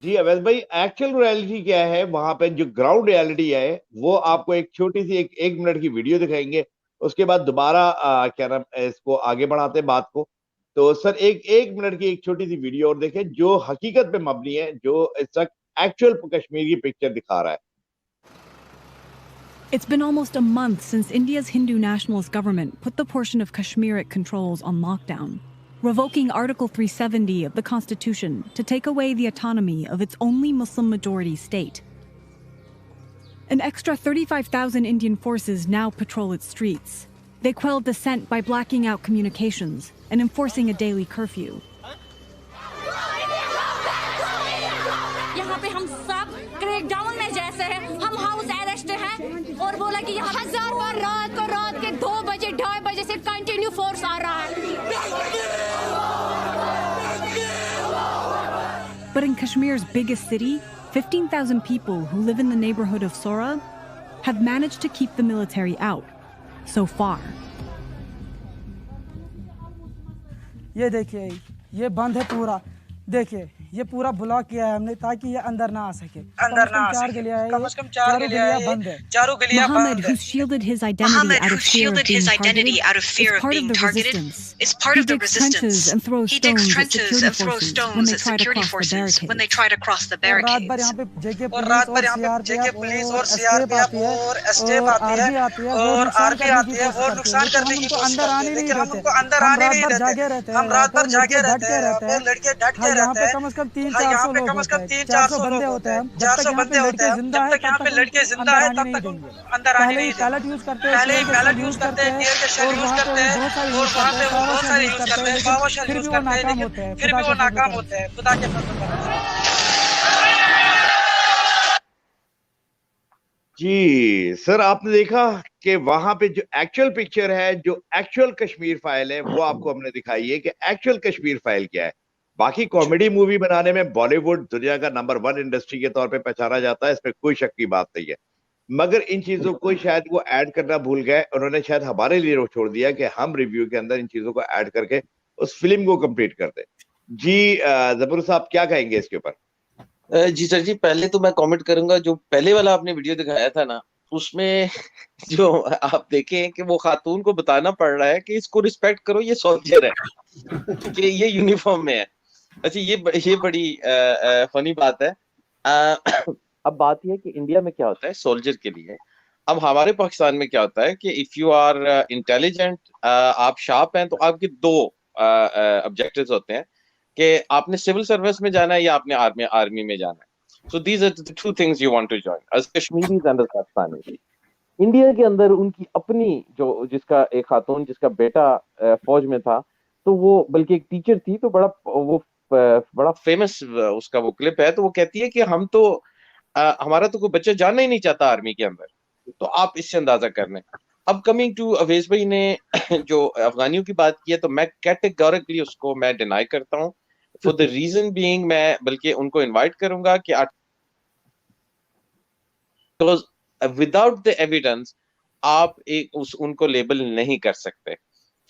जी अवैध भाई, actual reality क्या है वहां पे, जो ग्राउंड रियलिटी है वो आपको एक छोटी सी एक मिनट की वीडियो दिखाएंगे। उसके बाद दोबारा क्या नाम है, इसको आगे बढ़ाते हैं बात को। तो सर एक एक मिनट की एक छोटी सी वीडियो और देखें जो हकीकत पे मबनी है, जो इस वक्त एक्चुअल कश्मीर की पिक्चर दिखा रहा है। It's been almost a month since India's Hindu nationalist government put the portion of Kashmir it controls on lockdown, revoking Article 370 of the Constitution to take away the autonomy of its only Muslim-majority state. An extra 35,000 Indian forces now patrol its streets. They quell dissent by blacking out communications and enforcing a daily curfew. यहाँ पे हम सब crackdown में जैसे हैं, हम house arrest हैं और बोला कि यहाँ 1000 बार रात के 2 बजे 2:30 बजे से कंटिन्यू फोर्स आ रहा है। But in Kashmir's biggest city, 15,000 people who live in the neighborhood of Sora have managed to keep the military out, so far. ये देखिए, ये बंद है पूरा। देखिए ये पूरा ब्लॉक किया है हमने ताकि ये अंदर ना आ सके। अंदर ना आ सके। कम से कम 4 गलियां बंद है। चारों गलियां बंद है। Mohammed, who's shielded his identity out of fear of being targeted, is part of the resistance. He digs trenches and throws stones at security forces when they try to cross the barricades. और रात भर यहाँ पे जेके police और CRPF और STF आती है और आर्मी आती है वो नुकसान करने की कोशिश करते हैं, लेकिन हम उनको अंदर आने नहीं देते। हम रात भर जागे रहते हैं, लड़के डट के रहते हैं। यहाँ पे कम से कम 300-400 बंदे होते हैं। 400 बंदे होते हैं। जब तक यहाँ पे लड़के जिंदा है तब तक उनको अंदर आने नहीं देते। पहले ही पैलेट यूज करते हैं, टीयर गैस शेल यूज करते हैं और वहाँ पे वो बहुत सारे यूज करते हैं, पावर शेल यूज करते हैं, लेकिन फिर भी वो नाकाम होते हैं खुदा के फजल से। जी सर, आपने देखा कि वहां पे जो एक्चुअल पिक्चर है, जो एक्चुअल कश्मीर फाइल है, वो आपको हमने दिखाई है कि एक्चुअल कश्मीर फाइल क्या है। बाकी कॉमेडी मूवी बनाने में बॉलीवुड दुनिया का नंबर 1 इंडस्ट्री के तौर पे पहचाना जाता है, इसमें कोई शक की बात नहीं है। मगर इन चीजों को शायद वो ऐड करना भूल गए। उन्होंने शायद हमारे लिए वो छोड़ दिया कि हम रिव्यू के अंदर इन चीजों को ऐड करके उस फिल्म को कंप्लीट कर दें। जी जबरू साहब क्या कहेंगे इसके ऊपर? जी सर जी, पहले तो मैं कमेंट करूंगा, जो पहले वाला आपने वीडियो दिखाया था ना, उसमें जो आप देखें कि वो खातून को बताना पड़ रहा है कि इसको रिस्पेक्ट करो, ये सोल्जर है कि ये यूनिफॉर्म में है। अच्छा, ये बड़ी फनी बात है। अब बात यह है कि इंडिया में क्या होता है सोल्जर के लिए, अब हमारे पाकिस्तान में क्या होता है कि इफ यू आर इंटेलिजेंट, आप शार्प हैं, तो आपके दो ऑब्जेक्टिव्स होते हैं कि आपने सिविल सर्विस में जाना है या आपने आर्मी में जाना है। So these are the two things you want to join as Kashmiris and Pakistani. India के अंदर उनकी अपनी जो जिसका एक खातून जिसका बेटा फौज में था, तो वो बल्कि एक टीचर थी, तो बड़ा फेमस उसका वो क्लिप है। तो वो कहती है कि हम तो हमारा तो कोई बच्चा जाना ही नहीं चाहता आर्मी के अंदर। तो आप इससे अंदाजा कर लें। अब कमिंग टू अवेश भाई ने जो अफगानियों की बात की है, तो मैं कैटेगोरिकली उसको मैं डिनाई करता हूँ। फॉर द रीजन बीइंग, मैं बल्कि उनको इनवाइट करूंगा कि विदाउट द एविडेंस आप उनको लेबल नहीं कर सकते।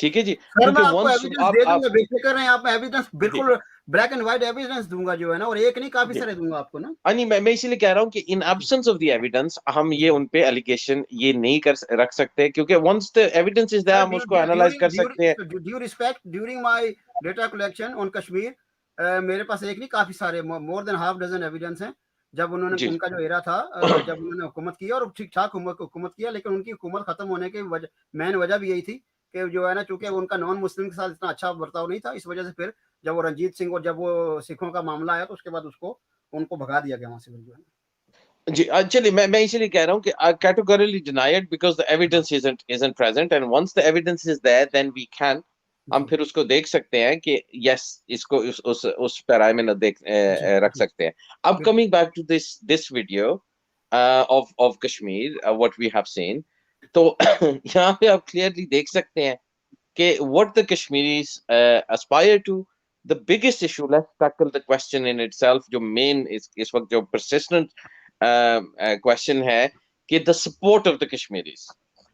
ठीक है जी, सर मैं आपको एविडेंस दे दूंगा, बेफिक्र रहें आप। एविडेंस बिल्कुल ब्लैक एंड व्हाइट एविडेंस दूंगा जो है ना, और एक नहीं काफी सारे दूंगा आपको ना। नहीं, मैं इसीलिए कह रहा हूँ कि in absence of the evidence हम ये उन पे एलिगेशन ये नहीं रख सकते, क्योंकि once the evidence is there हम उसको एनालाइज कर सकते हैं। Due respect, during my data collection on Kashmir, मेरे पास एक नहीं काफी सारे, more than half dozen evidence हैं। जब उन्होंने उनका जो एरा था, जब उन्होंने हुकूमत किया और ठीक ठाक हुकूमत किया, लेकिन उनकी हुकूमत खत्म होने की मेन वजह भी यही थी कि जो है ना, चूंकि उनका नॉन मुस्लिम के साथ इतना अच्छा बर्ताव नहीं था, इस वजह से फिर जब वो रंजीत सिंह और जब वो सिखों का मामला आया, तो उसके बाद उनको भगा दिया गया वहां से जो है। जी चलिए, मैं इसीलिए कह रहा हूँ कि I categorically deny it because the evidence isn't present, and once the evidence is there then we can, हम फिर उसको देख सकते हैं कि यस इसको उस पैराए में रख सकते हैं। अब coming back to this video of Kashmir what we have seen, तो यहाँ पे आप क्लियरली देख सकते हैं कि what the Kashmiris aspire to, the biggest issue, let's tackle the question in itself, जो main इस वक्त जो persistent क्वेश्चन है कि the support of the Kashmiris.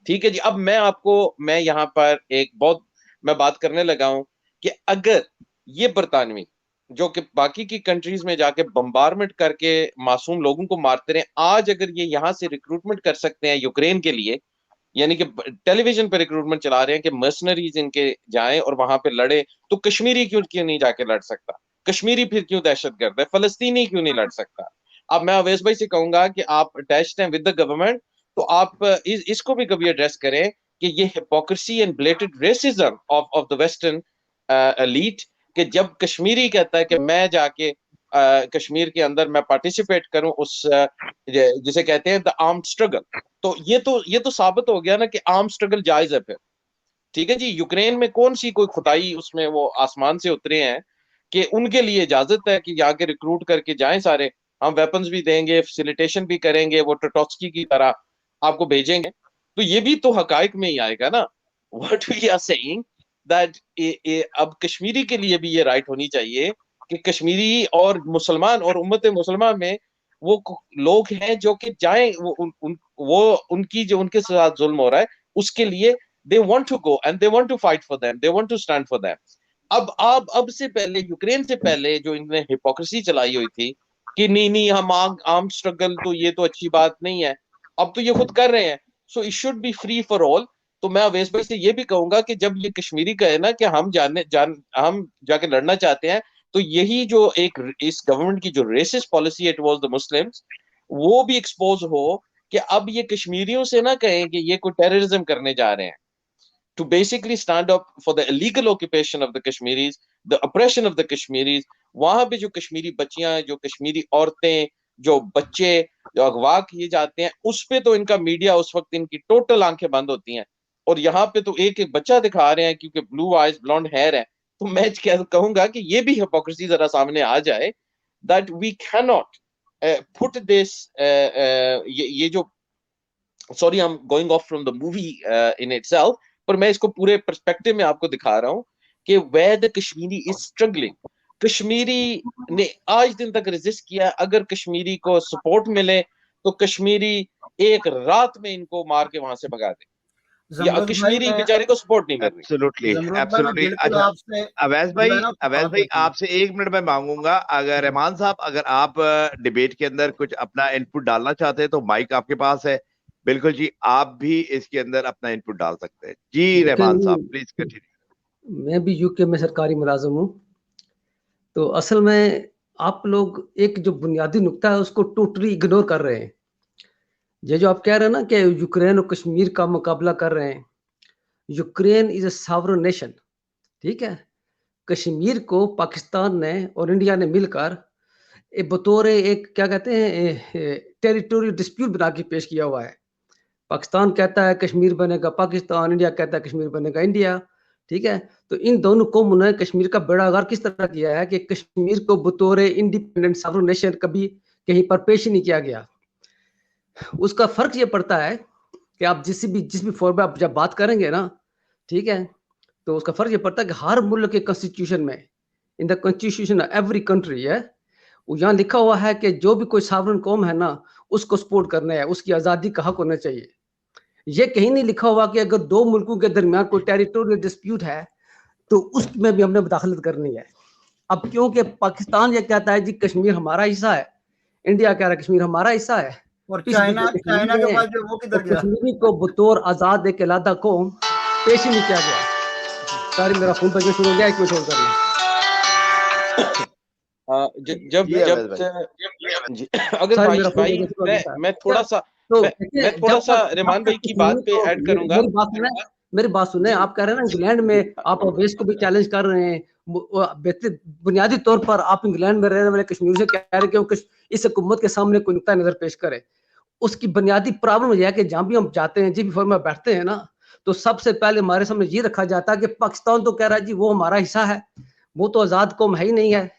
ठीक है जी, अब मैं यहाँ पर मैं बात करने लगा हूं कि अगर ये बरतानवी जो कि बाकी की कंट्रीज में जाके बम्बारमेंट करके मासूम लोगों को मारते रहे, आज अगर ये यहाँ से रिक्रूटमेंट कर सकते हैं यूक्रेन के लिए, यानी कि टेलीविजन पे रिक्रूटमेंट चला रहे हैं कि मर्सनरीज इनके जाएं और वहां पे लड़े, तो कश्मीरी क्यों क्यों नहीं जाके लड़ सकता? कश्मीरी फिर क्यों दहशतगर्द है? फलस्तीनी क्यों नहीं लड़ सकता? अब मैं अवैस भाई से कहूंगा कि आप अटैच्ड हैं विद द गवर्नमेंट, तो आप इसको भी कभी एड्रेस करें कि ये hypocrisy and blatant racism of the western elite, कि जब कश्मीरी कहता है कि मैं जाके कश्मीर के अंदर मैं पार्टिसिपेट करूं उस जिसे कहते हैं द आर्म्ड स्ट्रगल, तो ये तो साबित हो गया ना कि आर्म स्ट्रगल जायज है फिर। ठीक है जी, यूक्रेन में कौन सी कोई खुदाई उसमें वो आसमान से उतरे हैं कि उनके लिए इजाजत है कि जाके रिक्रूट करके जाएं सारे, हम वेपन्स भी देंगे, फैसिलिटेशन भी करेंगे, वो टोटोस्की की तरह आपको भेजेंगे, तो ये भी तो हकाइक में ही आएगा ना। What we are saying that अब कश्मीरी के लिए भी ये राइट होनी चाहिए कि कश्मीरी और मुसलमान और उम्मत मुसलमान में वो लोग हैं जो कि जाएं, वो उनकी जो उनके साथ जुल्म हो रहा है उसके लिए they want to go and they want to fight for them, they want to stand for them। अब से पहले, यूक्रेन से पहले जो इन्होंने हिपोक्रेसी चलाई हुई थी कि नहीं हम आर्म स्ट्रगल, तो ये तो अच्छी बात नहीं है, अब तो ये खुद कर रहे हैं, so it should be free for all. तो मैं अवैस भाई से ये भी कहूंगा कि जब ये कश्मीरी कहे ना कि हम हम जाके लड़ना चाहते हैं, तो यही जो एक इस गवर्नमेंट की जो रेसिस्ट पॉलिसी है टुवर्ड्स द मुस्लिम्स, वो भी एक्सपोज हो कि अब ये कश्मीरियों से ना कहें कि ये कोई टेररिज्म करने जा रहे हैं, to basically stand up for the illegal occupation of the Kashmiris, the oppression of the Kashmiris। वहां पे जो कश्मीरी बच्चियां, जो कश्मीरी औरतें, जो बच्चे जो अगवा किए जाते हैं, उस पे तो इनका मीडिया उस वक्त इनकी टोटल आंखें बंद होती हैं, और यहाँ पे तो एक एक बच्चा दिखा रहे हैं क्योंकि ब्लू आइज ब्लॉन्ड हेयर है। तो मैं कहूंगा कि ये भी हिपोक्रेसी जरा सामने आ जाए, that we can not put this ये जो, sorry I am going off from the movie in itself, पर मैं इसको पूरे पर्सपेक्टिव में आपको दिखा रहा हूं कि where the Kashmiri is struggling. Kashmiri ने आज दिन तक रेजिस्ट किया, अगर कश्मीरी को सपोर्ट मिले तो कश्मीरी एक रात में इनको मार के वहां से भगा दे, या कश्मीरी बेचारे को सपोर्ट नहीं मिल रही। एब्सोल्युटली। अच्छा अवैस भाई आपसे 1 मिनट में मांगूंगा, अगर रहमान साहब अगर आप डिबेट के अंदर कुछ अपना इनपुट डालना चाहते हैं तो माइक आपके पास है। बिल्कुल जी, आप भी इसके अंदर अपना इनपुट डाल सकते हैं। जी रहमान साहब प्लीज कंटिन्यू। मैं भी यूके में सरकारी मुलाजिम हूँ, तो असल में आप लोग एक जो बुनियादी नुक्ता है उसको टोटली इग्नोर कर रहे हैं। ये जो आप कह रहे हैं ना कि यूक्रेन और कश्मीर का मुकाबला कर रहे हैं, Ukraine is a sovereign nation, ठीक है। कश्मीर को पाकिस्तान ने और इंडिया ने मिलकर बतौर एक क्या कहते हैं टेरिटोरियल डिस्प्यूट बना के पेश किया हुआ है। पाकिस्तान कहता है कश्मीर बनेगा पाकिस्तान, इंडिया कहता है कश्मीर बनेगा इंडिया, ठीक है। तो इन दोनों कौमों ने कश्मीर का बेड़ागार किस तरह किया है कि कश्मीर को बतौर इंडिपेंडेंट सॉवरेन नेशन कभी कहीं पर पेश ही नहीं किया गया। उसका फर्क ये पड़ता है कि आप जिस भी फॉर्म में आप जब बात करेंगे ना, ठीक है, तो उसका फर्क ये पड़ता है कि हर मुल्क के कॉन्स्टिट्यूशन में, इन the constitution of every country है, वो यहाँ लिखा हुआ है कि जो भी कोई सॉवरेन कौम है ना उसको सपोर्ट करना है, उसकी आज़ादी का हक होना चाहिए। ये कहीं नहीं लिखा हुआ कि अगर दो मुल्कों के दरमियान कोई टेरिटोरियल डिस्प्यूट है तो उसमें भी हमने मुदाखलत करनी है। अब क्योंकि पाकिस्तान ये कहता है जी कश्मीर हमारा हिस्सा है, इंडिया कह रहा है कश्मीर हमारा हिस्सा है, और चाइना के बाद जो वो किधर गया? कश्मीरी को बतौर आजाद एक अलग कौम पेश ही नहीं किया गया। सारी मेरा फोन पर शुरू हो गया, एक मिनट होल्ड करना। अगर भाई मैं थोड़ा सा रहमान भाई की बात पे ऐड करूंगा। मेरी बात सुने, आप कह रहे हैं ना इंग्लैंड में आप अवैस को भी चैलेंज कर रहे हैं, बुनियादी तौर पर आप इंग्लैंड में रहने वाले कश्मीर से कह रहे हैं कि इस हुकूमत के सामने कोई नुक्ता नजर पेश करे। उसकी बुनियादी प्रॉब्लम यह है कि जहां भी हम जाते हैं, जिस भी फॉर्म में बैठते हैं ना, तो सबसे पहले हमारे सामने ये रखा जाता है कि पाकिस्तान तो कह रहा है जी वो हमारा हिस्सा है, वो तो आजाद कौम है ही नहीं है।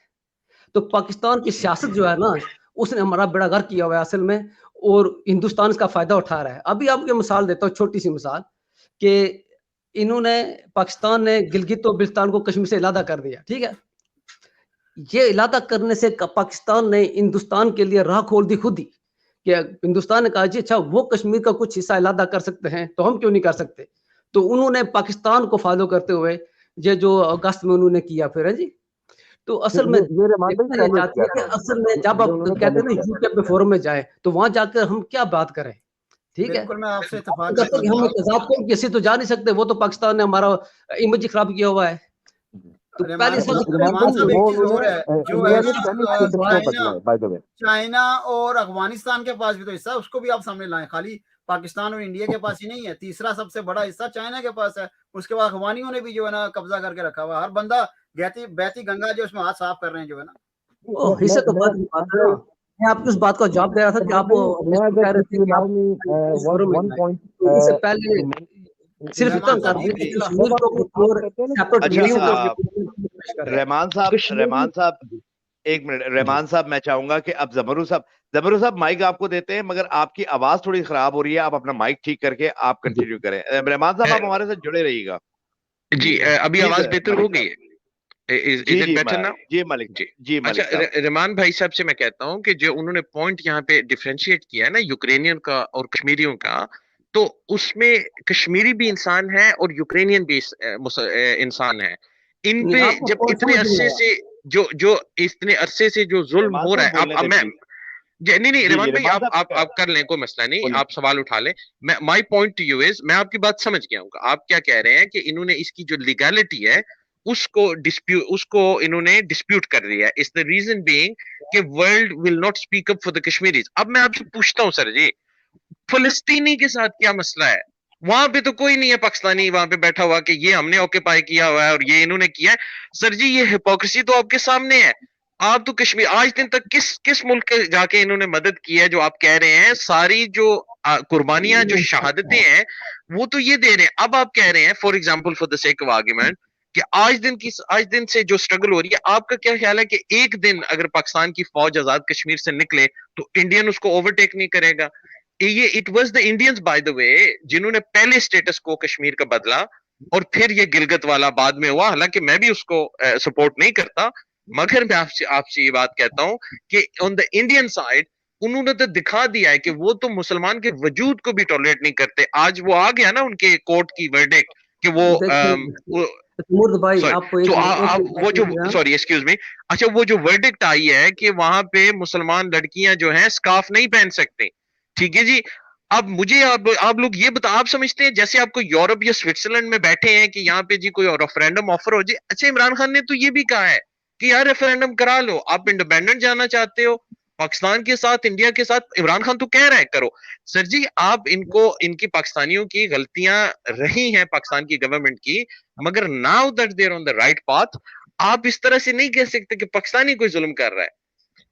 तो पाकिस्तान की सियासत जो है ना उसने हमारा बेड़ा गर्क किया हुआ है असल में, और हिंदुस्तान इसका फायदा उठा रहा है। अभी आपको मिसाल देता हूँ, छोटी सी मिसाल, कि इन्होंने पाकिस्तान ने गिलगित और बिल्तिस्तान को कश्मीर से अलग कर दिया, ठीक है। ये अलग करने से पाकिस्तान ने हिंदुस्तान के लिए राह खोल दी खुद ही, कि हिंदुस्तान ने कहा जी अच्छा वो कश्मीर का कुछ हिस्सा अलग कर सकते हैं तो हम क्यों नहीं कर सकते। तो उन्होंने पाकिस्तान को फॉलो करते हुए ये जो अगस्त में उन्होंने किया फिर है जी। तो असल में ये रहमान भाई देखना ये पहले चाहती है किया कि था, असल में जब आप उन्होंने कहते हैं पहले ना किया था। यूके पे फोरम में जाए तो वहां जाकर हम क्या बात करें, ठीक है। बिल्कुल मैं आपसे इत्तेफाक कहते हैं कि हम करता तजाद को किसी तो जा नहीं सकते, वो तो पाकिस्तान ने हमारा इमेज ही खराब किया हुआ है। तो हूँ। पहले सब रहमान रहमान साहब भाई एक वो चीज और है, जो है इंडिया ने ना पहले स्टेटस को बदला चाइना है बाय द वे। चाइना और अफगानिस्तान के पास भी तो हिस्सा है, उसको भी आप सामने लाएं। खाली पाकिस्तान और इंडिया के पास ही नहीं है, तीसरा सबसे बड़ा हिस्सा चाइना के पास है। उसके बाद अफगानियों ने भी जो है ना कब्जा करके रखा हुआ है। हर बंदा बहती गंगा जो उसमें हाथ साफ कर रहे हैं जो है ना। ओ हिस्से तो बात नहीं बात है ना। मैं आपकी उस बात का जवाब दे रहा था कि आप मैं इसको कह अगर रहे थे कि आप इस फोरम में वन जाएं। पॉइंट तो इससे पहले सिर्फ इतना रहमान कर साहब दिया एक कि चीज कश्मीर को एक और सेपरेट अच्छा, नेशन को पेश कर रहे हैं। रहमान साहब एक मिनट, रहमान साहब मैं चाहूंगा कि अब जमरू साहब माइक आपको देते हैं, मगर आपकी आवाज थोड़ी खराब हो रही है, आप अपना माइक ठीक करके आप कंटिन्यू करें। रहमान साहब आप हमारे साथ जुड़े रहिएगा। जी अभी जी आवाज सर, बेहतर मलिक हो गई साहब। है? इज जी इट जी बेटर नाउ? जी मलिक जी जी अच्छा, मलिक साहब। रहमान भाई साहब से मैं कहता हूं कि जो उन्होंने पॉइंट यहाँ पे डिफरेंशिएट किया है ना यूक्रेनियन का और कश्मीरियों का, तो उसमें कश्मीरी भी इंसान है और यूक्रेनियन भी इंसान है। इन नहीं, पे आपको जब कौन इतने समझ नहीं अरसे आया? से जो इतने अरसे से जो जुल्म रहमान हो रहा साहब है, बोलने अब दें मैं प्लीज। नहीं नहीं जी जी रहमान भाई रहमान साहब आप कर लें, कोई मसला नहीं, बोलें। आप सवाल उठा लें। मैं my point two you is, मैं आपकी बात समझ गया हूँ। आप क्या कह रहे हैं कि इन्होंने इसकी जो लीगैलिटी है उसको इन्होंने डिस्प्यूट कर दिया है। इज द रीजन बीइंग कि world will not speak up for the Kashmiris. अब मैं आपसे पूछता हूँ सर जी, फलस्तीनी के साथ क्या मसला है? वहां पे तो कोई नहीं है पाकिस्तानी वहां पे बैठा हुआ कि ये हमने ऑक्यूपाई किया हुआ है और ये इन्होंने किया है। सर जी ये हिपोक्रेसी तो आपके सामने है। आप तो कश्मीर आज दिन तक किस मुल्क के जाके इन्होंने मदद की है जो आप कह रहे हैं? सारी जो कुर्बानियां जो शहादतें हैं वो तो ये दे रहे हैं। अब आप कह रहे हैं for example for the sake of argument कि आज दिन से जो स्ट्रगल हो रही है, आपका क्या ख्याल है कि एक दिन अगर पाकिस्तान की फौज आजाद कश्मीर से निकले तो इंडियन उसको ओवरटेक नहीं करेगा? ये it was the Indians by the way जिन्होंने पहले स्टेटस को कश्मीर का बदला और फिर ये गिलगित वाला बाद में हुआ। हालांकि मैं भी उसको सपोर्ट नहीं करता, मगर मैं आपसे ये बात कहता हूं कि ऑन द इंडियन साइड उन्होंने तो दिखा दिया है कि वो तो मुसलमान के वजूद को भी टॉलरेट नहीं करते। आज वो आ गया ना उनके कोर्ट की वर्डिक्ट कि मुर्द भाई सॉरी आपको एक वो जो सॉरी एक्सक्यूज मी, अच्छा वो जो वर्डिक्ट आई है कि वहां पे मुसलमान लड़कियां जो हैं स्कार्फ नहीं पहन सकती, ठीक है जी। अब मुझे आप लोग ये बता, आप समझते हैं जैसे आपको यूरोप या स्विट्जरलैंड में बैठे हैं कि यहाँ पे जी कोई रेफरेंडम ऑफर हो जाए। अच्छा इमरान खान ने तो ये भी कहा है कि यार रेफरेंडम करा लो, आप इंडिपेंडेंट जाना चाहते हो पाकिस्तान के साथ इंडिया के साथ, इमरान खान तो कह रहा है करो। सर जी आप इनकी पाकिस्तानियों की गलतियां रही हैं पाकिस्तान की गवर्नमेंट की, मगर now that they are on the right path, आप इस तरह से नहीं कह सकते कि पाकिस्तानी कोई जुल्म कर रहा है।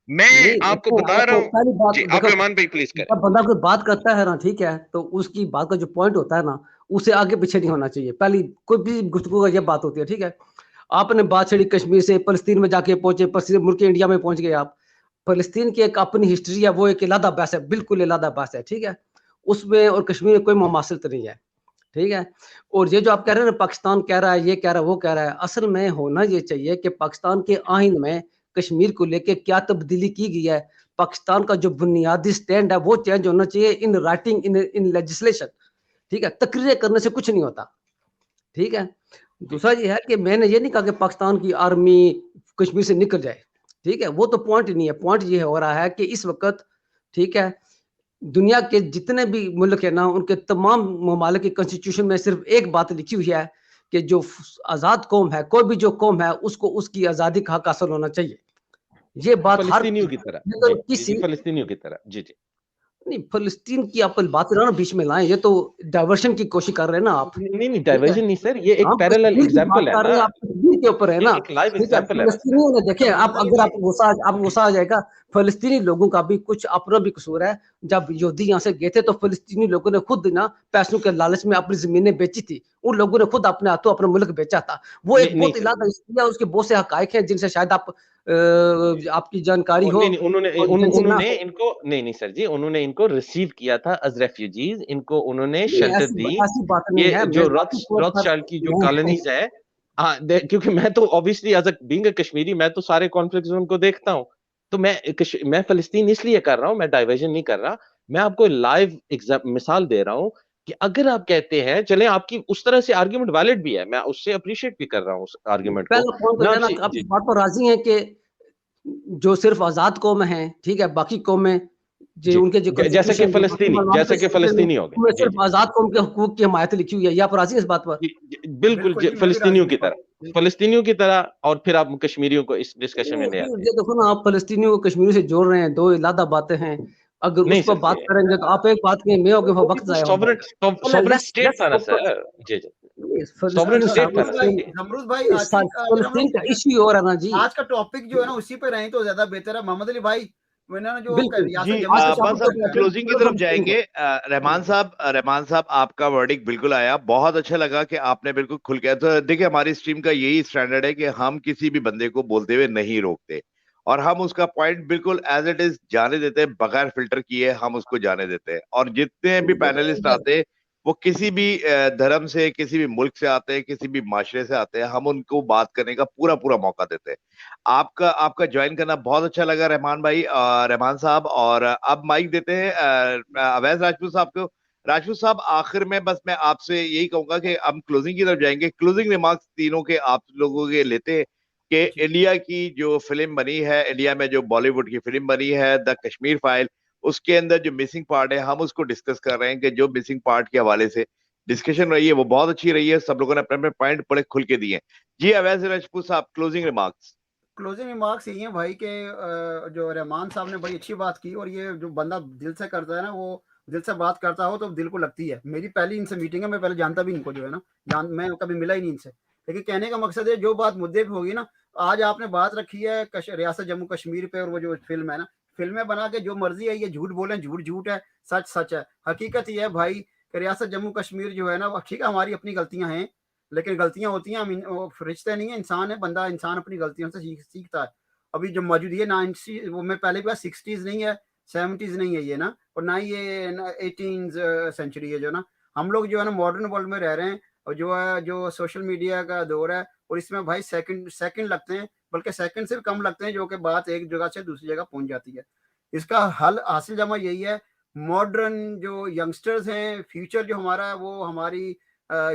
मैं आपको बता रहा हूँ जी, आप रहमान भाई प्लीज करें। जब बंदा कोई बात करता है ना, ठीक है, तो उसकी बात का जो पॉइंट होता है ना उसे आगे पीछे नहीं होना चाहिए। पहली कोई भी गुफ्तगू का ये बात होती है, ठीक है। आपने बात छेड़ी कश्मीर से फलस्तीन में जाके पहुंचे, पश्चिम मुल्क इंडिया में पहुंच गए आप। फलस्तीन की एक अपनी हिस्ट्री है, वो एक अलग बहस है, बिल्कुल अलग बहस है, ठीक है। उसमें और कश्मीर में कोई मुमासिलत नहीं है, ठीक है। और ये जो आप कह रहे हैं ना पाकिस्तान कह रहा है, ये कह रहा है, वो कह रहा है, असल में होना ये चाहिए कि पाकिस्तान के आइन में कश्मीर को लेके क्या तब्दीली की गई है, पाकिस्तान का जो बुनियादी स्टैंड है वो चेंज होना चाहिए इन राइटिंग इन लेजिस्लेशन, ठीक है। तकरीरें करने से कुछ नहीं होता, ठीक है। दूसरा ये है कि मैंने ये नहीं कहा कि पाकिस्तान की आर्मी कश्मीर से निकल जाए, ठीक है, वो तो पॉइंट नहीं है। पॉइंट ये हो रहा है कि इस वक्त, ठीक है, दुनिया के जितने भी मुल्क है ना उनके तमाम ममालिक के कॉन्स्टिट्यूशन में सिर्फ एक बात लिखी हुई है कि जो आजाद कौम है, कोई भी जो कौम है, उसको उसकी आजादी का हक हासिल होना चाहिए। ये बात हर फलस्तीनियों की तरह किसी फलस्तीनियों की तरह जी नहीं, फलस्तीन की आप बात ना बीच में लाएं, ये तो डाइवर्शन की कोशिश कर रहे हैं ना आप। नहीं डाइवर्जन नहीं सर, ये एक पैरेलल एग्जांपल है ना, आप कश्मीर के ऊपर है ना, एक लाइव एग्जांपल है। फलस्तीनियों ने देखे आप, अगर आप गुस्सा आ जाएगा, फलस्तीनी लोगों का भी कुछ अपना भी कसूर है। जब यहूदी यहाँ से गए थे तो फलस्तीनी लोगों ने खुद ना पैसों के लालच में अपनी जमीनें बेची थी, उन लोगों ने खुद अपने हाथों अपना मुल्क बेचा था। वो एक बहुत इलाका हिस्ट्री है, उसके बहुत से हकायक हैं जिनसे शायद आपकी जानकारी हो। उन्होंने इनको नहीं सर जी, उन्होंने इनको रिसीव किया था एज रेफ्यूजीज, इनको उन्होंने शेल्टर दी। ये जो रॉथशाइल्ड की जो कॉलोनीज है, हाँ, क्योंकि मैं तो obviously as a being a Kashmiri मैं तो सारे कॉन्फ्लिक्ट जोन को देखता हूँ, तो मैं फलस्तीन इसलिए कर रहा हूँ, मैं डाइवर्जन नहीं कर रहा। मैं आपको लाइव मिसाल दे रहा हूँ कि अगर आप कहते हैं, चले आपकी उस तरह से आर्गुमेंट वैलिड भी है, मैं उससे अप्रिशिएट भी कर रहा हूँ उस आर्गुमेंट को। पहला पॉइंट मैं तो आपसे आप इस बात पर राजी हैं कि जो सिर्फ आजाद कौम है, ठीक है, बाकी कौमें जो उनके जो जैसे कि फलस्तीनी हो गए, सिर्फ आजाद कौम के हुकूक की हिमायत लिखी हुई है, या आप राजी हैं इस बात पर? बिल्कुल फलस्तीनियों की तरह, और फिर आप कश्मीरियों को इस डिस्कशन में ले आते हैं। ये देखो ना, आप फलस्तीनियों को कश्मीरी से जोड़ रहे हैं, दो अलग बातें हैं। अगर उस पर बात करेंगे तो आप एक बात कहें, मैं होगा वक्त जाए सॉवरेन स्टेट था ना सर, जी सॉवरेन स्टेट था ना। जमरूद भाई फलस्तीन का इश्यू हो रहा है ना जी, आज का टॉपिक जो है ना उसी पे रहें तो ज्यादा बेहतर है। मोहम्मद अली भाई जो जी बस अब क्लोजिंग की तरफ जाएंगे। रहमान साहब आपका वर्डिक बिल्कुल आया, बहुत अच्छा लगा कि आपने बिल्कुल खुल के, तो देखिए हमारी स्ट्रीम का यही स्टैंडर्ड है कि हम किसी भी बंदे को बोलते हुए नहीं रोकते, और हम उसका पॉइंट बिल्कुल एज इट इज जाने देते हैं, बगैर फिल्टर किए हम उसको जाने देते हैं। और जितने भी पैनलिस्ट आते हैं वो किसी भी धर्म से, किसी भी मुल्क से आते हैं, किसी भी माशरे से आते हैं, हम उनको बात करने का पूरा पूरा मौका देते हैं। आपका ज्वाइन करना बहुत अच्छा लगा रहमान साहब। और अब माइक देते हैं अवैध राजपूत साहब को। राजपूत साहब, आखिर में बस मैं आपसे यही कहूंगा कि हम क्लोजिंग की तरफ जाएंगे। क्लोजिंग रिमार्क्स तीनों के आप लोगों के लेते हैं कि इंडिया की जो फिल्म बनी है, इंडिया में जो बॉलीवुड की फिल्म बनी है द कश्मीर फाइल, उसके अंदर जो मिसिंग पार्ट है हम उसको डिस्कस कर रहे हैं कि जो मिसिंग पार्ट के हवाले से डिस्कशन रही है वो बहुत अच्छी रही है, सब लोगों ने अपने अपने पॉइंट बड़े खुल के दिए। जी अवैध राजपूत साहब, क्लोजिंग रिमार्क्स यही है भाई के जो रहमान साहब ने बड़ी अच्छी बात की, और ये जो बंदा दिल से करता है ना, वो दिल से बात करता हो तो दिल को लगती है। मेरी पहली इनसे मीटिंग है, मैं पहले जानता भी इनको, जो है ना मैं कभी मिला ही नहीं इनसे, लेकिन कहने का मकसद है जो बात मुद्दे पे होगी ना, आज आपने बात रखी है रियासत जम्मू कश्मीर पे, और वो जो फिल्म है ना, फिल्में बना के जो मर्जी है, ये झूठ बोले, झूठ है, सच सच है। हकीकत ये है भाई कि रियासत जम्मू कश्मीर जो है ना, ठीक है हमारी अपनी गलतियां हैं, लेकिन गलतियां होती हैं, हम फरिश्ते नहीं है, इंसान है, बंदा इंसान अपनी गलतियों से सीखता है। अभी जो मौजूद ये 90 वो मैं पहले भी 60s नहीं है, 70s नहीं है ये ना, और ना ही ये 18th सेंचुरी है जो ना, हम लोग जो है ना मॉडर्न वर्ल्ड में रह रहे हैं, और जो है जो सोशल मीडिया का दौर है, और इसमें भाई सेकंड लगते हैं, बल्कि सेकंड से भी कम लगते हैं, जो कि बात एक जगह से दूसरी जगह पहुंच जाती है। इसका हल हासिल जमा यही है, मॉडर्न जो यंगस्टर्स हैं, फ्यूचर जो हमारा है वो हमारी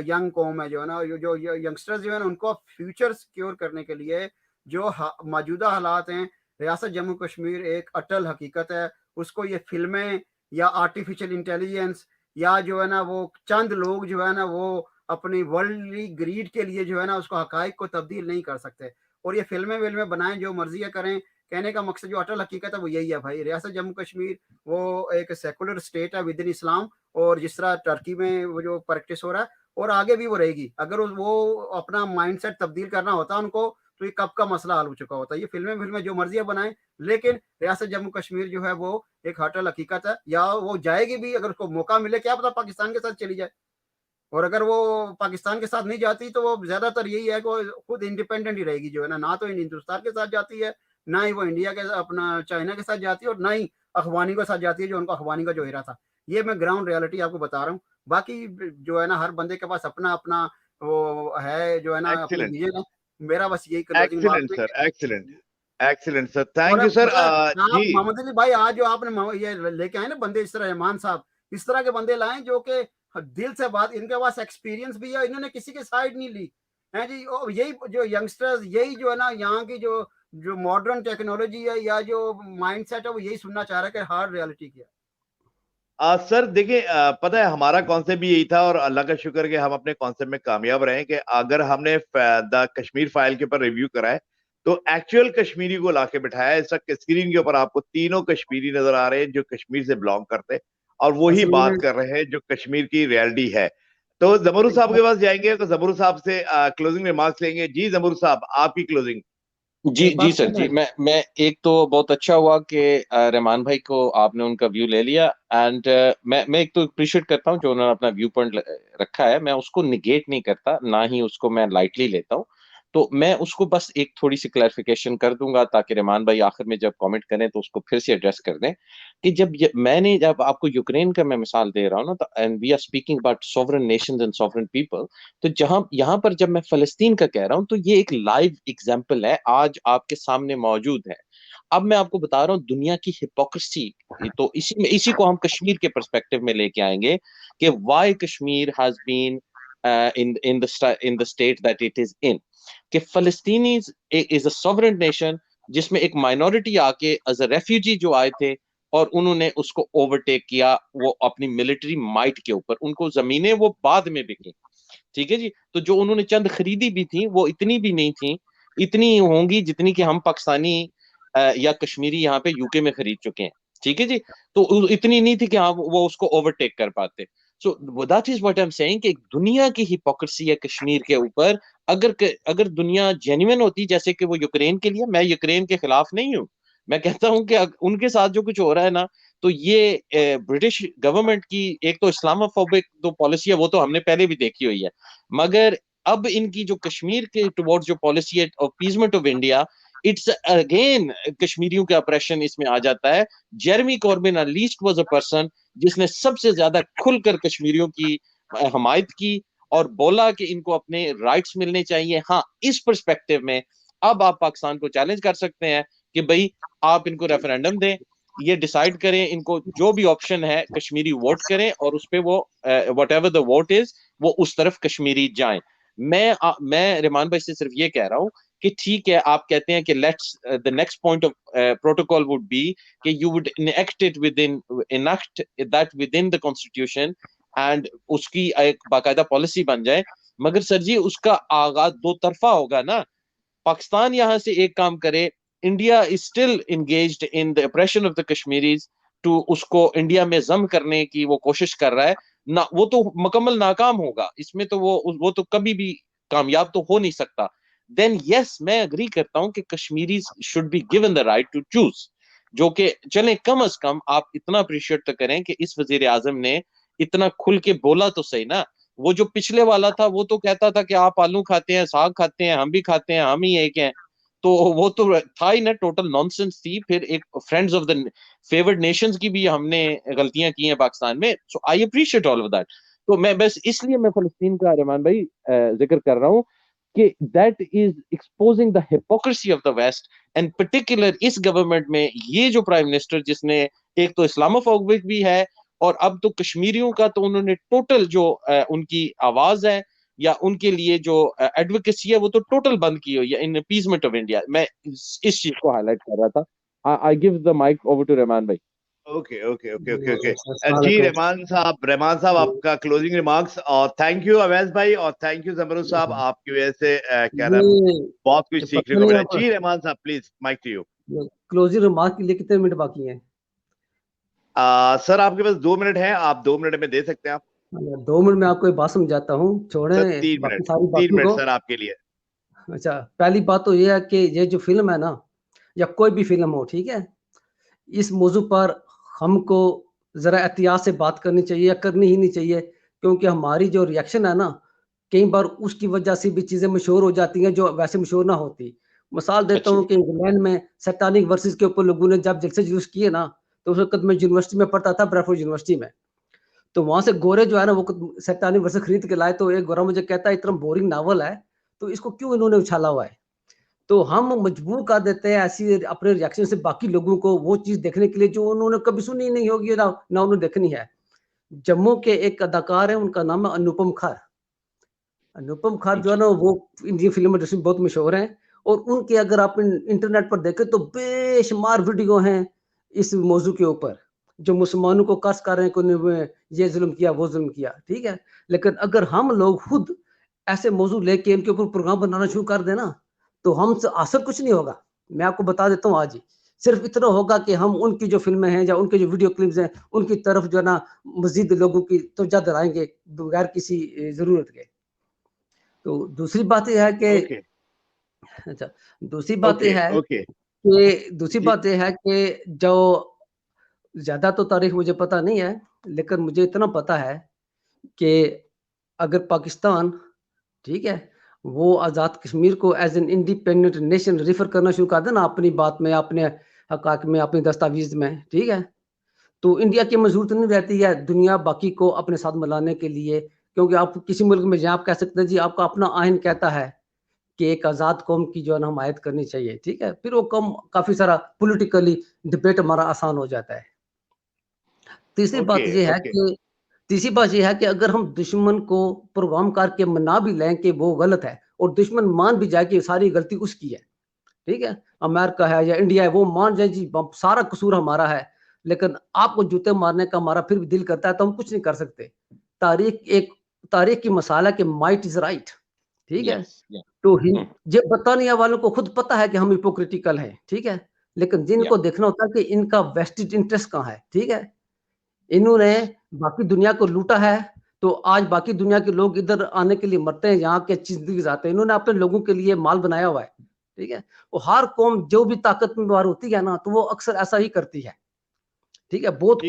यंग कौम है जो है ना, जो यंगस्टर्स जो है ना, उनको फ्यूचर सिक्योर करने के लिए जो मौजूदा हालात हैं, रियासत जम्मू कश्मीर एक अटल हकीकत है, उसको ये फिल्में या आर्टिफिशियल इंटेलिजेंस या जो है ना वो चंद लोग जो है ना वो अपनी वर्ल्डली ग्रीड के लिए जो है ना उसको हकाइक को तब्दील नहीं कर सकते। और ये फिल्में बनाएं, जो मर्जी करें, कहने का मकसद जो अटल हकीकत है वो यही है भाई। रियासत जम्मू कश्मीर वो एक सेकुलर स्टेट है विद इन इस्लाम, और जिस तरह टर्की में वो जो प्रैक्टिस हो रहा है, और आगे भी वो रहेगी। अगर वो अपना माइंडसेट तब्दील करना होता उनको, तो ये कब का मसला हल हो चुका होता है। ये फिल्में जो मर्जी बनाएं, लेकिन रियासत जम्मू कश्मीर जो है वो एक अटल हकीकत है, या वो जाएगी भी, अगर उसको मौका मिले, क्या पता पाकिस्तान के साथ चली जाए, और अगर वो पाकिस्तान के साथ नहीं जाती तो वो ज्यादातर यही है कि खुद इंडिपेंडेंट ही रहेगी जो है ना तो हिंदुस्तान के साथ जाती है, ना ही वो इंडिया के अपना चाइना के साथ जाती है, और ना ही अफगानी के साथ जाती है, जो उनको अफगानी का जो एरा था। ये मैं ग्राउंड रियलिटी आपको बता रहा हूँ। बाकी जो है ना हर बंदे के पास अपना अपना वो है जो है ना अपनी विजन है। मेरा बस यही excellent sir, thank you sir. जी मोहम्मद अली भाई, आज जो आपने ये लेके आए ना बंदे, इस तरह रहमान साहब, इस तरह के बंदे लाए जो कि दिल से बात, इनके पास एक्सपीरियंस भी है, इन्होंने किसी की साइड नहीं ली है जी। और यही जो यंगस्टर्स, यही जो है ना यहाँ की जो मॉडर्न टेक्नोलॉजी है या जो माइंडसेट है, वो यही सुनना चाह रहा है कि हार्ड रियलिटी क्या है। सर देखिए, पता है हमारा कॉन्सेप्ट भी यही था, और अल्लाह का शुक्र कि हम अपने कॉन्सेप्ट में कामयाब रहे कि अगर हमने द कश्मीर फाइल के ऊपर रिव्यू करा है तो एक्चुअल कश्मीरी को लाके बिठाया। इस स्क्रीन के ऊपर आपको तीनों कश्मीरी नजर आ रहे हैं जो कश्मीर से बिलोंग करते हैं, और वही बात कर रहे हैं जो कश्मीर की रियलिटी है। तो जमरूद साहब के पास जाएंगे, तो जमरूद साहब से क्लोजिंग रिमार्क्स लेंगे। जी जमरूद साहब, आपकी क्लोजिंग। जी सर जी, मैं एक तो बहुत अच्छा हुआ कि रहमान भाई को आपने उनका व्यू ले लिया, एंड मैं एक तो अप्रिशिएट करता हूँ जो उन्होंने अपना व्यू पॉइंट रखा है। मैं उसको निगेट नहीं करता, ना ही उसको मैं लाइटली लेता हूँ। तो मैं उसको बस एक थोड़ी सी क्लैरिफिकेशन कर दूंगा ताकि रहमान भाई आखिर में जब कमेंट करें तो उसको फिर से एड्रेस कर दें कि जब आपको यूक्रेन का मैं मिसाल दे रहा हूँ ना, तो and we are speaking about sovereign nations and sovereign people, तो यहाँ पर जब मैं फलस्तीन का कह रहा हूँ तो ये एक लाइव एग्जांपल है, आज आपके सामने मौजूद है। अब मैं आपको बता रहा हूँ दुनिया की हिपोक्रेसी, तो इसी को हम कश्मीर के पर्सपेक्टिव में लेके आएंगे कि why Kashmir has been in the state that it is in, कि Palestinians is a sovereign nation जिसमें एक माइनॉरिटी आके एज अ रेफ्यूजी जो आए थे और उन्होंने उसको ओवरटेक किया वो अपनी मिलिट्री माइट के ऊपर, उनको जमीनें वो बाद में बिकी, ठीक है जी। तो जो उन्होंने चंद खरीदी भी थी वो इतनी भी नहीं थी, इतनी होंगी जितनी कि हम पाकिस्तानी या कश्मीरी यहाँ पे यूके में खरीद चुके हैं, ठीक है जी। तो इतनी नहीं थी कि हाँ वो उसको ओवरटेक कर पाते। So that is what I am saying कि एक दुनिया की हिपोक्रेसी है कश्मीर के ऊपर। अगर दुनिया जेन्युइन होती जैसे कि वो यूक्रेन के लिए, मैं यूक्रेन के खिलाफ नहीं हूँ, मैं कहता हूँ कि उनके साथ जो कुछ हो रहा है ना, तो ये ब्रिटिश गवर्नमेंट की एक तो इस्लामोफोबिक जो पॉलिसी है वो तो हमने पहले भी देखी हुई है, मगर अब इनकी जो कश्मीर के टुवर्ड्स जो पॉलिसी है appeasement of India, it's again कश्मीरियों का ऑपरेशन इसमें आ जाता है। Jeremy Corbyn at least was a person जिसने सबसे ज्यादा खुलकर कश्मीरियों की हमायत की और बोला कि इनको अपने राइट्स मिलने चाहिए। हाँ, इस पर्सपेक्टिव में अब आप पाकिस्तान को चैलेंज कर सकते हैं कि भाई आप इनको रेफरेंडम दें, ये डिसाइड करें, इनको जो भी ऑप्शन है कश्मीरी वोट करें और उस पे वो what ever the vote is वो उस तरफ कश्मीरी जाएं। मैं रिमान भाई से सिर्फ ये कह रहा हूं कि ठीक है, आप कहते हैं कि let's the next point of protocol would be कि you would enact that within the constitution and उसकी एक बाकायदा पॉलिसी बन जाए, मगर सर जी उसका आगाज दो तरफा होगा ना। पाकिस्तान यहां से एक काम करे, India is still engaged in the operation of the Kashmiris to उसको इंडिया में जम करने की वो कोशिश कर रहा है ना, वो तो मुकम्मल नाकाम होगा इसमें, तो वो तो कभी भी कामयाब तो हो नहीं सकता। देन यस, मैं अग्री करता हूं कि Kashmiris should be given the right to choose, जो कि चले कम अज कम आप इतना अप्रिशिएट तो करें कि इस वजीर आजम ने इतना खुल के बोला तो सही ना। वो जो पिछले वाला था वो तो कहता था कि आप आलू खाते हैं, साग खाते हैं, हम भी खाते हैं, हम ही एक हैं, तो वो तो था ही ना, टोटल नॉनसेंस थी। फिर एक friends of the favoured nations की भी हमने गलतियां की हैं पाकिस्तान में, so I appreciate all of that. तो मैं बस इसलिए मैं फलस्तीन का रहमान भाई जिक्र कर रहा हूँ कि that is exposing the hypocrisy of the west and particular इस गवर्नमेंट में ये जो प्राइम मिनिस्टर जिसने एक तो इस्लामोफोबिक भी है और अब तो कश्मीरियों का तो उन्होंने टोटल जो उनकी आवाज है या उनके लिए जो एडवोकेसी है वो तो टोटल बंद की हुई है इन अपीसमेंट ऑफ इंडिया। मैं इस चीज को हाईलाइट कर रहा था। I give the mic over to Rahman भाई। Okay okay okay okay okay जी रहमान साहब आपका क्लोजिंग रिमार्क्स। और थैंक यू अवैस भाई और थैंक यू जमरुद साहब, आपकी वजह से क्या नाम बहुत कुछ सीखने को मिला। जी रहमान साहब please mic to you. Closing remark के लिए कितने मिनट बाकी हैं? सर आपके पास 2 मिनट है, आप 2 मिनट में दे सकते हैं। आप 2 मिनट में आपको एक बात समझाता हूँ, छोड़े 3 बाकी मिनट सर आपके लिए। अच्छा, पहली बात तो ये है कि ये जो फिल्म है ना या कोई भी फिल्म हो, ठीक है, इस मौजू पर हमको जरा एहतियात से बात करनी चाहिए या करनी ही नहीं चाहिए, क्योंकि हमारी जो रिएक्शन है ना कई बार उसकी वजह से भी चीजें मशहूर हो जाती हैं जो वैसे मशहूर ना होती। मिसाल देता हूँ कि इंग्लैंड में सैटानिक वर्सेस के ऊपर लोगों ने जब जलसे जुलूस किए ना, तो उस वक्त मैं यूनिवर्सिटी में पढ़ता था, ब्रैडफोर्ड यूनिवर्सिटी में, तो वहां से गोरे जो है ना वो सैटानिक वर्सेस खरीद के लाए, तो एक गोरा मुझे कहता है इतना बोरिंग नावल है तो इसको क्यों इन्होंने उछाला हुआ है। तो हम मजबूर कर देते हैं ऐसी अपने रिएक्शन से बाकी लोगों को वो चीज देखने के लिए जो उन्होंने कभी सुनी नहीं होगी ना उन्होंने देखनी है। जम्मू के एक अदाकार है, उनका नाम है अनुपम खेर। अनुपम खेर जो है ना वो इंडियन फिल्म इंडस्ट्री में बहुत मशहूर है और उनके अगर आप इंटरनेट पर देखें तो बेशुमार वीडियो हैं इस मौजू के ऊपर जो मुसलमानों को कर्ज कर रहे हैं कि ये जुल्म किया वो जुल्म किया, ठीक है। लेकिन अगर हम लोग खुद ऐसे मौजू लेके इनके ऊपर प्रोग्राम बनाना शुरू कर देना तो हमसे असर कुछ नहीं होगा। मैं आपको बता देता हूँ आज ही, सिर्फ इतना होगा कि हम उनकी जो फिल्में हैं या उनके जो वीडियो क्लिप्स हैं उनकी तरफ जो है ना मजीद लोगों की तवज्जो दिलाएंगे बगैर किसी जरूरत के। तो दूसरी बात यह है कि अच्छा दूसरी बात यह है कि जो ज्यादा तो तारीख मुझे पता नहीं है, लेकिन मुझे इतना पता है कि अगर पाकिस्तान, ठीक है, वो आज़ाद कश्मीर को as an independent nation refer करना शुरू कर देना अपनी बात में, अपने हक़ाक़ में, अपने दस्तावेज में, ठीक है, तो इंडिया की जरूरत नहीं रहती है दुनिया बाकी को अपने साथ मिलाने के लिए। क्योंकि आप किसी मुल्क में जाए आप कह सकते हैं जी आपका अपना आइन कहता है कि एक आज़ाद कौम की जो है ना हमायत करनी चाहिए, ठीक है? फिर वो कम काफ़ी सारा पॉलिटिकली डिबेट हमारा आसान हो जाता है। तीसरी बात ये है कि तीसरी बात ये है कि अगर हम दुश्मन को प्रोग्राम करके मना भी लें कि वो गलत है और दुश्मन मान भी जाए कि सारी गलती उसकी है, ठीक है? अमेरिका है या इंडिया है, वो मान जाए जी सारा कसूर हमारा है, लेकिन आपको जूते मारने का हमारा फिर भी दिल करता है तो हम कुछ नहीं कर सकते। तारीख की मसाल है कि माइट इज़ राइट, ठीक है? तो ये बरतानिया वालों को खुद पता है कि हम हिपोक्रिटिकल हैं, ठीक है? लेकिन जिनको देखना होता है कि इनका वेस्टेड इंटरेस्ट कहाँ है, ठीक है? इन्होंने बाकी दुनिया को लूटा है, तो आज बाकी दुनिया के लोग इधर आने के लिए मरते हैं, यहाँ की अच्छी ज़िंदगी गुज़ारते हैं। इन्होंने अपने लोगों के लिए माल बनाया हुआ है, ठीक है? और हर कौम जो भी ताकतवर होती है ना, तो वो अक्सर ऐसा ही करती है, ठीक है? बहुत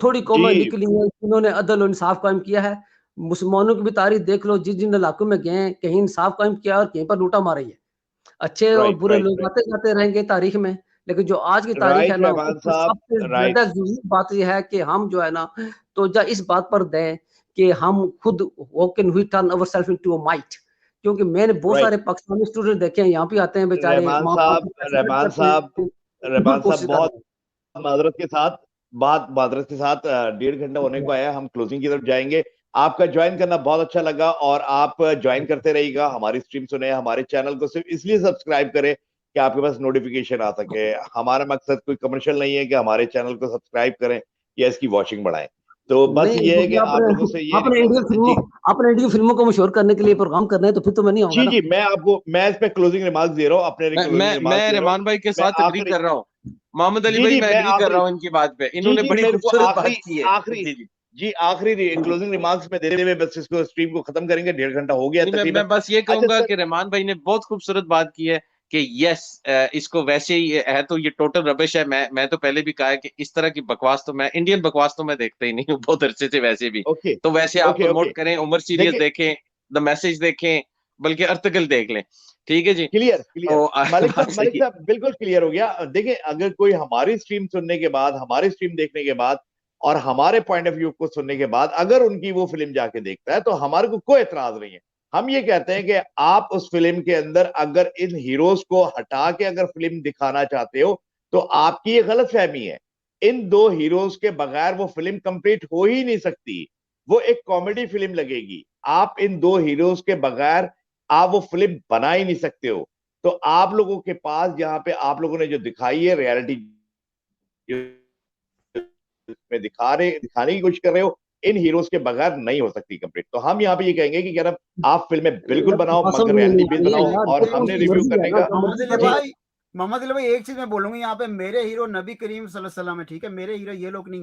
थोड़ी कौमें निकली हैं, जिन्होंने अदल और इंसाफ कायम किया है। मुसलमानों की भी तारीख देख लो, जिन इलाकों में गए हैं, कहीं इंसाफ कायम किया और कहीं पर लूटा मारी है। अच्छे और बुरे लोग आते-जाते रहेंगे तारीख में, लेकिन जो आज की तारीख है ना, सबसे ज़्यादा ज़रूरी बात ये है कि हम जो है ना, तवज्जो इस बात पर दें कि हम खुद how can we turn ourselves into a might, क्योंकि मैंने बहुत सारे पाकिस्तानी स्टूडेंट देखे हैं, यहाँ पे आते हैं बेचारे। रहमान साहब बहुत मादरत के साथ 1.5 घंटा होने को आया, हम क्लोजिंग की तरफ जाएंगे। आपका ज्वाइन करना बहुत अच्छा लगा और आप ज्वाइन करते रहिएगा, हमारी स्ट्रीम सुने, हमारे चैनल को सिर्फ इसलिए सब्सक्राइब करें कि आपके पास नोटिफिकेशन आ सके। हमारा मकसद कोई कमर्शियल नहीं है कि हमारे चैनल को सब्सक्राइब करें या इसकी वॉचिंग बढ़ाएं। तो बस ये है कि आप लोगों से ये आपने इंडियन फिल्मों को मशहूर करने के लिए प्रोग्राम करना है, तो फिर तो मैं नहीं आऊंगा। जी, मैं इस पे क्लोजिंग रिमार्क्स दे रहा हूँ अपने। मैं रहमान भाई के साथ एग्री कर रहा हूँ, मोहम्मद अली भाई मैं एग्री कर रहा हूँ इनकी बात पे। इन्होंने बड़ी खूबसूरत बात की है। आखिरी क्लोजिंग रिमार्क्स में देते हुए बस इसको स्ट्रीम को खत्म करेंगे, 1.5 घंटा हो गया। मैं बस ये कहूंगा कि रहमान भाई ने बहुत खूबसूरत बात की है कि यस, इसको वैसे ही है तो ये टोटल रबिश है। मैं तो पहले भी कहा है कि इस तरह की बकवास तो मैं इंडियन बकवास तो मैं देखता ही नहीं हूँ बहुत अरसे से वैसे भी। तो वैसे आप प्रमोट करें, उमर सीरीज देखें, द मैसेज देखें, बल्कि अर्तगल देख लें, ठीक है जी। क्लियर मलिक साहब बिल्कुल क्लियर हो गया। देखिए, अगर कोई हमारी स्ट्रीम सुनने के बाद, हमारी स्ट्रीम देखने के बाद और हमारे पॉइंट ऑफ व्यू को सुनने के बाद अगर उनकी वो फिल्म जाके देखता है तो हमारे को कोई एतराज नहीं है। हम ये कहते हैं कि आप उस फिल्म के अंदर अगर इन हीरोज को हटा के अगर फिल्म दिखाना चाहते हो तो आपकी ये गलत फहमी है। इन दो हीरोज के बगैर वो फिल्म कंप्लीट हो ही नहीं सकती, वो एक कॉमेडी फिल्म लगेगी। आप इन दो हीरोज के बगैर आप वो फिल्म बना ही नहीं सकते हो। तो आप लोगों के पास यहाँ पे आप लोगों ने जो दिखाई है रियलिटी में दिखाने की कोशिश कर रहे हो, इन हीरोज के बगैर नहीं हो सकती कंप्लीट। तो हम यहाँ पे ये कहेंगे कि यार आप फिल्में बिल्कुल बनाओ, मगर रियलिटी बेस्ड बनाओ। और हमने रिव्यू करने का मोहम्मद अली भाई एक चीज मैं बोलूंगी यहाँ पे, मेरे हीरो नबी करीम सल्लल्लाहु अलैहि वसल्लम है, ठीक है? मेरे हीरो ये लोग नहीं है।